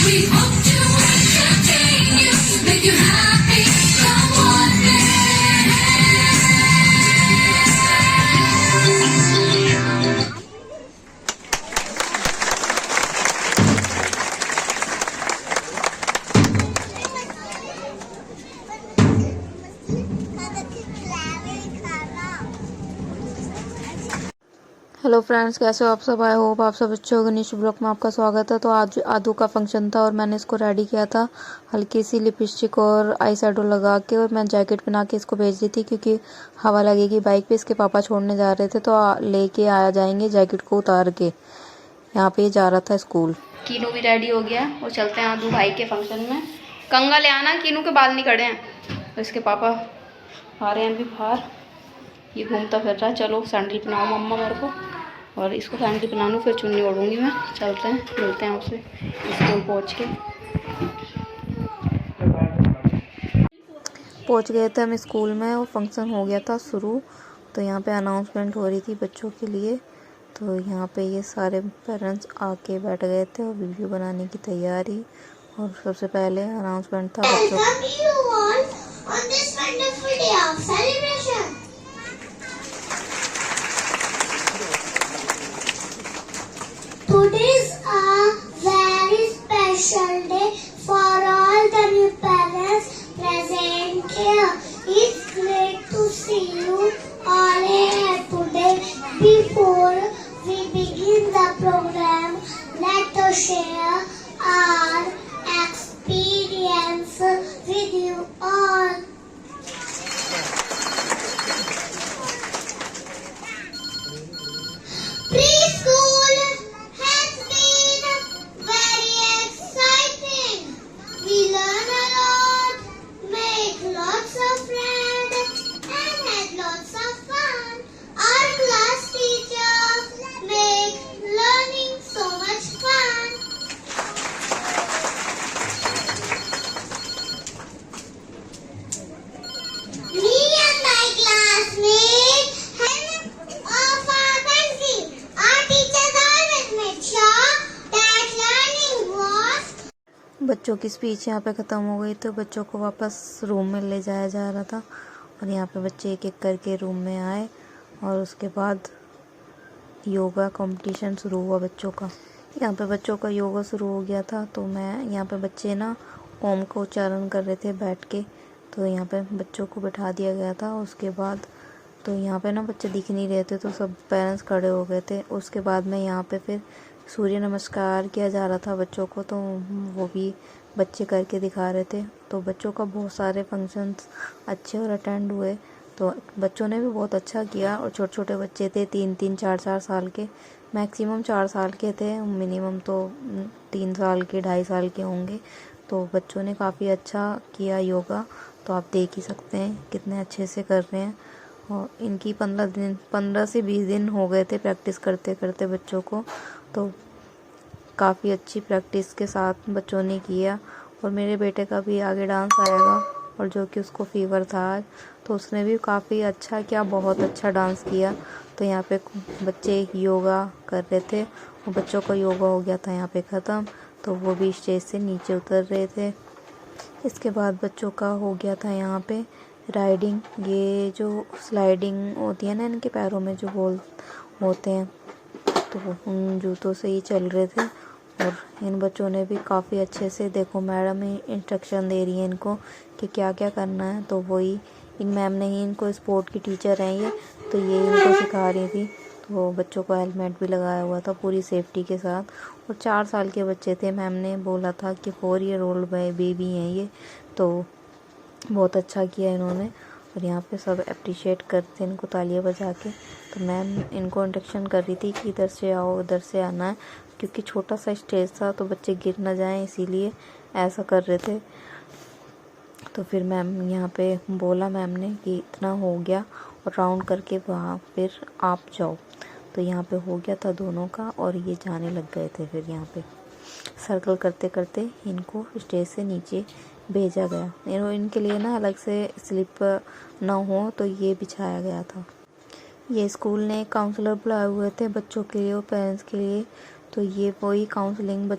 We hope to entertain you, make you happy. Come on, hello friends, कैसे हो आप सब। आई होप आप सब अच्छे हो। गणेश ब्लॉग में आपका स्वागत है। तो आज आदू का फंक्शन था और मैंने इसको रेडी किया था हल्की सी लिपस्टिक और आई शेडो लगा के, और मैं जैकेट पहना के इसको भेज दी थी क्योंकि हवा लगेगी बाइक पे। इसके पापा छोड़ने जा रहे थे तो लेके आया जाएंगे जैकेट को उतार के। यहाँ पे जा रहा था स्कूल। कीनू भी रेडी हो गया और चलते हैं आदू भाई के फंक्शन में। कंगा ले आना, कीनू के बाल नहीं कड़े हैं। तो इसके पापा आ रहे हैं अभी बाहर, ये घूमता फिर रहा है। चलो सैंडल पहनाओ मम्मा मेरे को, और इसको सैंडल पहना लूँ फिर चुन्नी ओढ़ूंगी मैं। चलते हैं, मिलते हैं आपसे स्कूल पहुँच गए थे हम स्कूल में और फंक्शन हो गया था शुरू। तो यहाँ पे अनाउंसमेंट हो रही थी बच्चों के लिए। तो यहाँ पे ये सारे पेरेंट्स आके बैठ गए थे और वीडियो बनाने की तैयारी। और सबसे पहले अनाउंसमेंट था बच्चों Today is a very special day for all the new parents present here. It's great to see you all here today. Before we begin the program, let us share our experience with you all. Preschool has been very exciting. We learn a lot, make lots of friends, and had lots of fun. Our class teachers make learning so much fun. Me and my classmates had of our pencil. Our teachers always made sure that learning was. बच्चों की speech यहाँ पे ख़त्म हो गई तो बच्चों को वापस रूम में ले जाया जा रहा था। और यहाँ पे बच्चे एक एक करके रूम में आए और उसके बाद योगा कंपटीशन शुरू हुआ बच्चों का। यहाँ पे बच्चों का योगा शुरू हो गया था। तो मैं यहाँ पे बच्चे ना ओम का उच्चारण कर रहे थे बैठ के। तो यहाँ पे बच्चों को बिठा दिया गया था। उसके बाद तो यहाँ पे ना बच्चे दिख नहीं रहे थे तो सब पेरेंट्स खड़े हो गए थे। उसके बाद में यहाँ पे फिर सूर्य नमस्कार किया जा रहा था बच्चों को, तो वो भी बच्चे करके दिखा रहे थे। तो बच्चों का बहुत सारे फंक्शंस अच्छे और अटेंड हुए। तो बच्चों ने भी बहुत अच्छा किया। और छोटे छोटे बच्चे थे, 3-3 4-4 साल के, मैक्सिमम 4 साल के थे, मिनिमम तो 3 साल के 2.5 साल के होंगे। तो बच्चों ने काफ़ी अच्छा किया योगा। तो आप देख ही सकते हैं कितने अच्छे से कर रहे हैं। और इनकी 15 से 20 दिन हो गए थे प्रैक्टिस करते करते बच्चों को। तो काफ़ी अच्छी प्रैक्टिस के साथ बच्चों ने किया। और मेरे बेटे का भी आगे डांस आएगा, और जो कि उसको फीवर था आज, तो उसने भी काफ़ी अच्छा किया, बहुत अच्छा डांस किया। तो यहाँ पे बच्चे योगा कर रहे थे और बच्चों का योगा हो गया था यहाँ पे ख़त्म। तो वो भी स्टेज से नीचे उतर रहे थे। इसके बाद बच्चों का हो गया था यहाँ पे राइडिंग। ये जो स्लाइडिंग होती है ना इनके पैरों में जो होल होते हैं, तो उन जूतों से ही चल रहे थे। और इन बच्चों ने भी काफ़ी अच्छे से, देखो मैडम ही इंस्ट्रक्शन दे रही है इनको कि क्या क्या करना है। तो वही इन मैम ने ही, इनको स्पोर्ट की टीचर हैं ये, तो ये इनको सिखा रही थी। तो बच्चों को हेलमेट भी लगाया हुआ था पूरी सेफ्टी के साथ। और 4 साल के बच्चे थे, मैम ने बोला था कि 4 ईयर ओल्ड बेबी हैं ये। तो बहुत अच्छा किया इन्होंने। और यहाँ पे सब अप्रिशिएट करते इनको तालियां बजा के। तो मैम इनको इंस्ट्रक्शन कर रही थी कि इधर से आओ, उधर से आना है, क्योंकि छोटा सा स्टेज था तो बच्चे गिर ना जाएं, इसीलिए ऐसा कर रहे थे। तो फिर मैम यहाँ पे बोला मैम ने कि इतना हो गया और राउंड करके वहाँ फिर आप जाओ। तो यहाँ पे हो गया था दोनों का, और ये जाने लग गए थे। फिर यहाँ पे सर्कल करते करते इनको स्टेज से नीचे भेजा गया। इनके लिए ना अलग से स्लिप ना हो तो ये बिछाया गया था। ये स्कूल ने काउंसलर बुलाए हुए थे बच्चों के लिए और पेरेंट्स के लिए। तो ये वही काउंसलिंग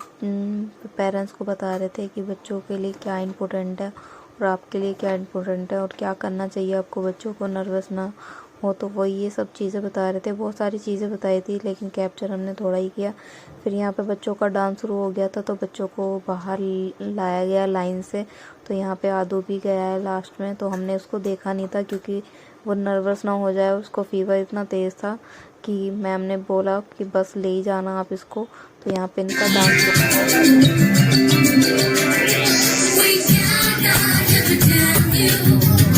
पेरेंट्स को बता रहे थे कि बच्चों के लिए क्या इम्पोर्टेंट है और आपके लिए क्या इम्पोर्टेंट है और क्या करना चाहिए आपको बच्चों को नर्वस ना हो। तो वही ये सब चीज़ें बता रहे थे। बहुत सारी चीज़ें बताई थी लेकिन कैप्चर हमने थोड़ा ही किया। फिर यहाँ पे बच्चों का डांस शुरू हो गया था तो बच्चों को बाहर लाया गया लाइन से। तो यहाँ पे आदू भी गया है लास्ट में, तो हमने उसको देखा नहीं था क्योंकि वो नर्वस ना हो जाए। उसको फीवर इतना तेज़ था कि मैम ने बोला कि बस ले ही जाना आप इसको। तो यहाँ पे इनका dance We gather here to tell you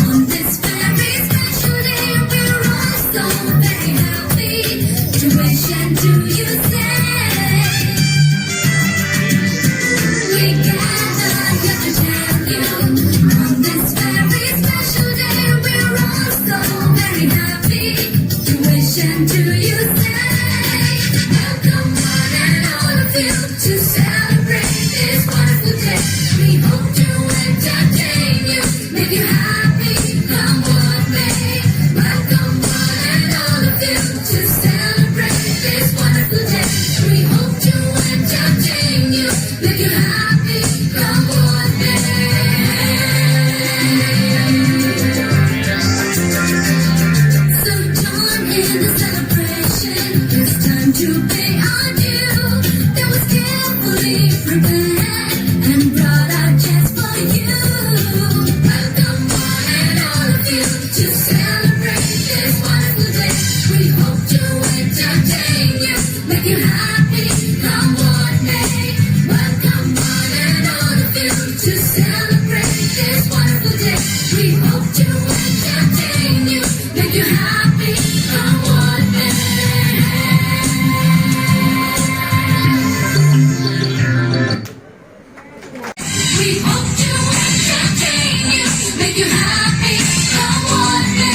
on this very special day we're all so very happy. To wish and to you say. We gather here to tell you on this very special day we're all so very happy. To wish and to you say. Welcome one and all of you to celebrate this wonderful day. We hope to entertain you, make you happy, come what may. Welcome one and all of you to celebrate this wonderful day. We hope to entertain you, make you happy, come what may. So join in the celebration, it's time to pay our due. That was carefully prepared and brought out just for you. Welcome one and all of you to celebrate this wonderful day. We hope to entertain you, make you happy, come what may. Welcome one and all of you to celebrate this wonderful day. We hope to entertain you, make you happy, come what may. We hope to entertain you, make you happy, come what may.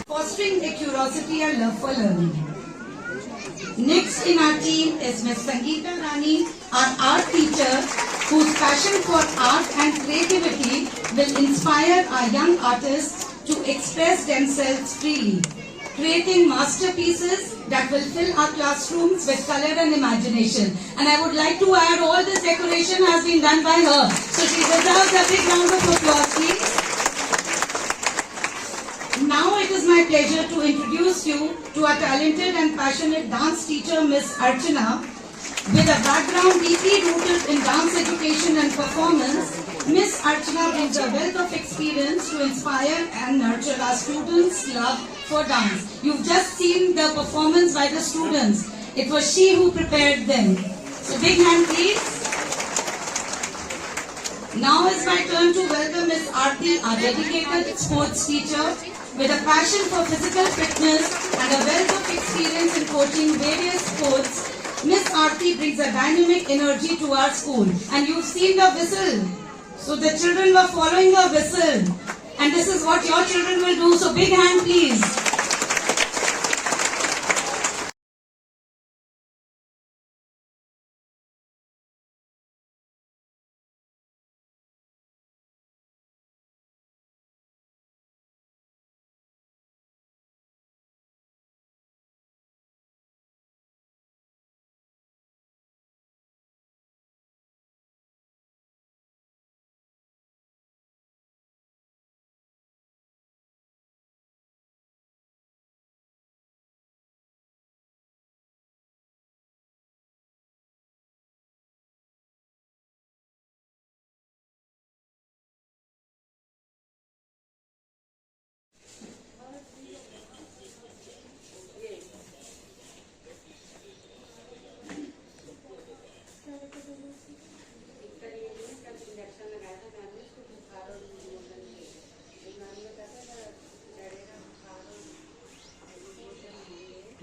Fostering a curiosity and love for learning. Next in our team is Ms. Sangeeta Rani, our art teacher, whose passion for art and creativity will inspire our young artists to express themselves freely, creating masterpieces that will fill our classrooms with color and imagination. And I would like to add, all this decoration has been done by her. So she deserves a big round of applause, please. Now it is my pleasure to introduce you to our talented and passionate dance teacher, Miss Archana. With a background deeply rooted in dance education and performance, Miss Archana brings a wealth of experience to inspire and nurture our students' love for dance. You've just seen the performance by the students. It was she who prepared them. So big hand please. Now it's my turn to welcome Miss Aarti, our dedicated sports teacher. With a passion for physical fitness and a wealth of experience in coaching various sports, Miss Aarti brings a dynamic energy to our school. And you've seen the whistle. So the children were following her whistle. And this is what your children will do. So big hand please.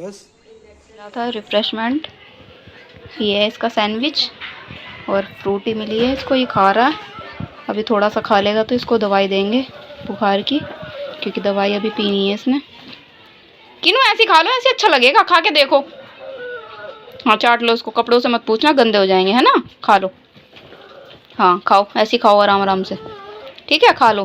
बस मिला था refreshment, ये है इसका sandwich और Frooti मिली है इसको, ये खा रहा है। अभी थोड़ा सा खा लेगा तो इसको दवाई देंगे बुखार की, क्योंकि दवाई अभी पीनी है इसने। किनू ऐसी खा लो, ऐसे अच्छा लगेगा, खा के देखो। हाँ चाट लो उसको, कपड़ों से मत पूछना, गंदे हो जाएंगे, है ना। खा लो, हाँ खाओ, ऐसे खाओ आराम आराम से, ठीक है, खा लो।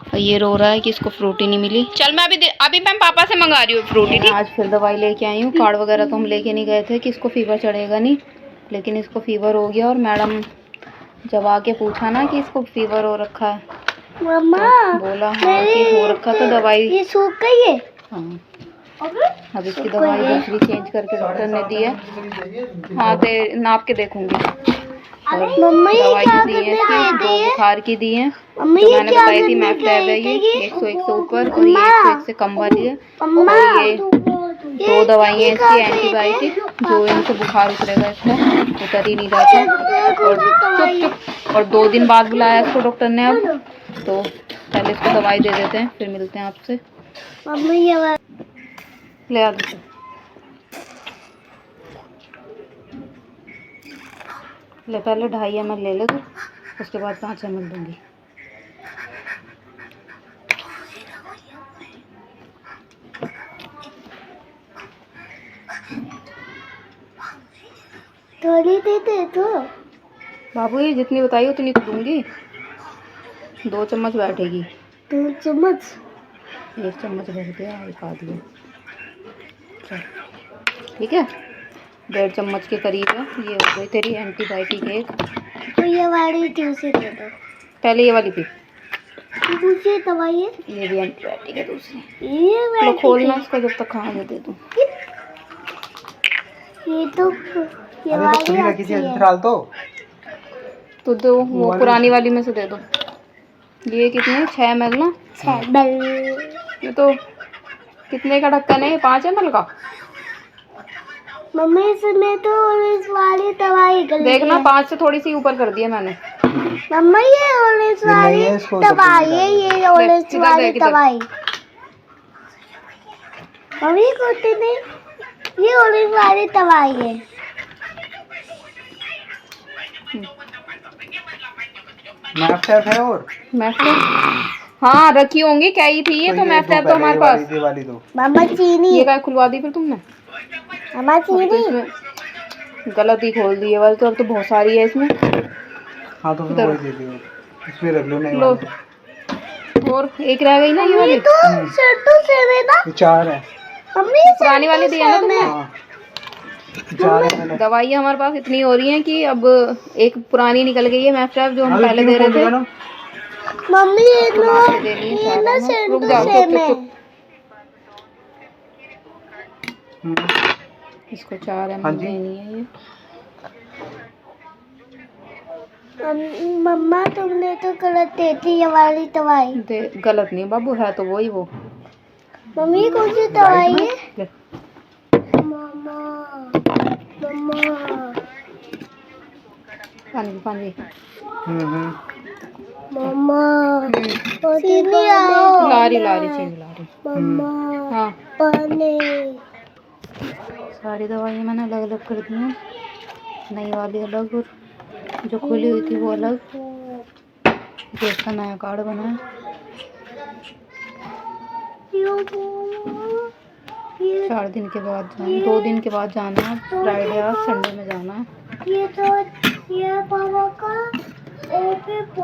और ये रो रहा है कि इसको फ्रूटी नहीं मिली। चल मैं अभी मैं पापा से मंगा रही हूँ फ्रूटी। ठीक, आज फिर दवाई लेके आई हूँ। कार्ड वगैरह तो हम लेके नहीं गए थे कि इसको फीवर चढ़ेगा नहीं, लेकिन इसको फीवर हो गया। और मैडम जब आके पूछा ना कि इसको फीवर हो रखा है, मम्मा तो बोला हाँ कि हो रखा, तो दवाई ये सूख गई है। हाँ, अब इसकी दवाई दूसरी चेंज करके डॉक्टर ने दी है। हाँ दे नाप के देखूंगी। और मम्मा ये दवाई क्या दी है करने इसकी, गए 2 थे? बुखार की दी है, मम्मी जो ये मैंने क्या बताई थी। करने मैफ्लैब है गए ये, थे? 101 से ऊपर, और ये 101 से कम वाली है। मम्मा और ये 2 दवाई हैं इसकी एंटीबायोटिक, जो इनसे बुखार उतरेगा, इसका उतर ही नहीं रहा था। और चुप 2 दिन बाद बुलाया इसको डॉक्टर ने। अब तो पहले इसको दवाई दे देते हैं, फिर मिलते हैं आपसे। मम्मी ये ले आ दो। ले पहले 2.5 ml ले ले तू, उसके बाद 5 ml दूंगी। थोड़ी दे दे तो। बाबू ये जितनी बताई उतनी तो दूंगी, 2 चम्मच बैठेगी। 2 चम्मच 1 चम्मच भर दिया, 1 आध दिया, चल ठीक है। 1.5 चम्मच के करीब है। ये हो गई तेरी एंटीबायोटिक 1। तो ये वाली दूसरी दे दो। पहले ये वाली पी, दूसरी दवाई है। ये भी एंटीबायोटिक है दूसरी। ये चलो वाली खोलना इसको, जब तक खा दे दूँ। ये तो ये वाली अच्छी है। तो दो वो पुरानी वाली में से दे दो। ये कितने 6 ml ना, ये तो कितने का ढक्कन है, 5 ml का। मम्मी इसमें तो ऑरेंज वाली दवाई गली देखना है। 5 से थोड़ी सी ऊपर कर दिया मैंने। मम्मा ये ऑरेंज वाली दवाई है, ये ऑरेंज किधर वाली दे, किधर? दवाई। मम्मी कुछ नहीं, ये ऑरेंज वाली दवाई है। मैफ्लैब है और हाँ रखी होंगी, क्या ही थी ये तो मैफ्लैब तो हमारे पास। ये वाली दो। मम्मा चीनी, ये क्या खुलवा दी फिर तुमने? मम्मा तो चीनी। इसमें गलत ही खोल दी है वाली, तो अब तो बहुत सारी है इसमें। हाँ तो फिर वही दे दो, इसमें रख लो। नहीं लो, और एक रह गई ना ये वाली। तो शर्टों से में ना ये 4 है। मम्मी पुरानी वाली दी है ना तुमने। हाँ 4 है मैंने। दवाइयाँ हमारे पास इतनी हो रही हैं कि अब एक पुरानी निकल गई है मैफ्लैब, जो हम पहले दे रहे थे। मम्मी ये ये ना रुक जाओ, शर्टों से चुप चुप में। चुप। इसको 4 ml हाँ जी। देनी है ये। मम्मा तुमने तो गलत दे दी ये वाली दवाई। गलत नहीं बाबू, है तो वही वो। मम्मी कौन सी दवाई है? ले। मम्मा मम्मा पानी मम्मा चीनी आओ। लारी चीनी लारी। मम्मा हाँ पानी। सारी दवाइयाँ मैंने अलग अलग कर दी हैं, नई वाली अलग और जो खुली हुई थी वो अलग। ये इसका नया कार्ड बना है। 4 दिन के बाद जाना, 2 दिन के बाद जाना है, फ्राइडे और संडे में जाना है। ये तो ये पापा का ओपे को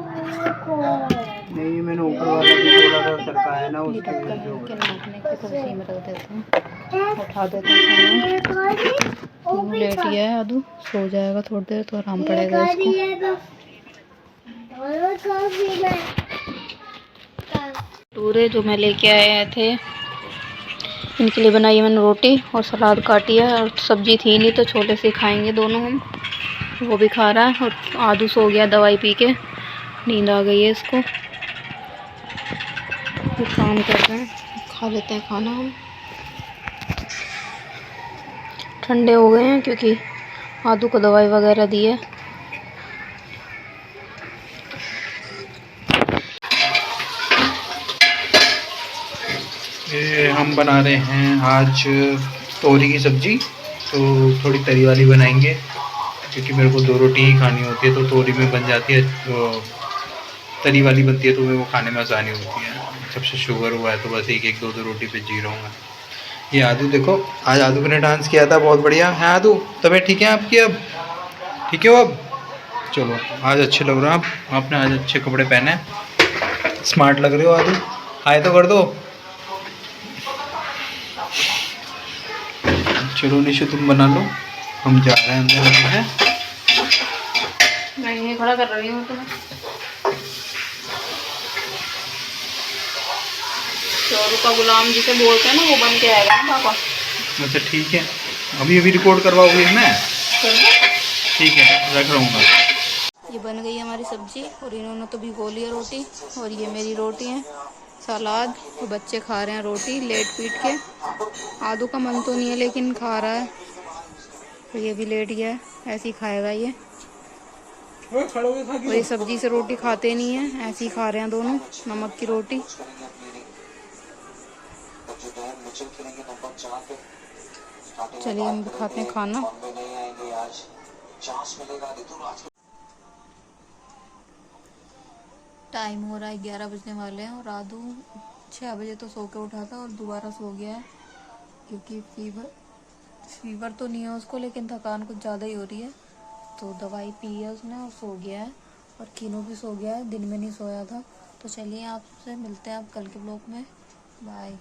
नहीं मैंने ऊपर वाला भी थोड़ा सा सरकाया ना, ये उसके ढक्कन जो के नापने के तो उसी में रख देते हैं, उठा देते हैं सामने। लेट ही है, आदू सो जाएगा थोड़ी देर तो आराम पड़ेगा इसको। टूरे जो मैं लेके आए थे, इनके लिए बनाई मैंने रोटी और सलाद काटी है, और सब्जी थी नहीं तो छोले से खाएंगे दोनों हम। वो भी खा रहा है, और आदू सो गया दवाई पी के, नींद आ गई है इसको। तो काम कर रहे हैं, खा लेते हैं खाना हम। ठंडे हो गए हैं क्योंकि आदू को दवाई वगैरह दी है। ये हम बना रहे हैं आज तोरी की सब्जी, तो थोड़ी तरी वाली बनाएंगे क्योंकि मेरे को 2 रोटी ही खानी होती है, तो तोरी में बन जाती है, तो तरी वाली बनती है तो मैं वो खाने में आसानी होती है। जब से शुगर हुआ है तो बस 1-1, 2-2 रोटी पे जी रहा हूँ मैं। ये आदू देखो, आज आदू ने डांस किया था, बहुत बढ़िया है आदू। तबीयत ठीक है आपकी अब? ठीक है अब? चलो, आज अच्छे लग रहे हो आप, आपने आज अच्छे कपड़े पहने, स्मार्ट लग रहे हो आदू। हाय तो कर दो। चलो निशु तुम बना लो, हम जा रहे हैं अंदर अभी है। मैं यहीं खड़ा कर रही हूँ तुम्हें। चोरू का गुलाम जिसे बोलते हैं ना, वो बन के आएगा ना पापा। अच्छा ठीक है, अभी अभी रिकॉर्ड करवाओगे मैं? ठीक है, रख रहूँगा। ये बन गई हमारी सब्जी और इन्होंने तो भिगो लिया रोटी, और ये मेरी रोटी है, सलाद, और बच्चे खा रहे हैं रोटी लेट पीट के। आदू का मन तो नहीं है लेकिन खा रहा है, तो ये भी लेट गया है, ऐसे ही खाएगा ये। और ये सब्जी से रोटी खाते नहीं है, ऐसे ही खा रहे हैं दोनों, नमक की रोटी। चलिए हम भी खाते हैं खाना। टाइम हो रहा है 11 बजने वाले हैं, और आदू 6 बजे तो सो के उठा था और दोबारा सो गया है, क्योंकि फीवर तो नहीं है उसको, लेकिन थकान कुछ ज़्यादा ही हो रही है, तो दवाई पी है उसने और सो गया है। और कीनू भी सो गया है, दिन में नहीं सोया था। तो चलिए आपसे मिलते हैं आप कल के ब्लॉग में, बाय।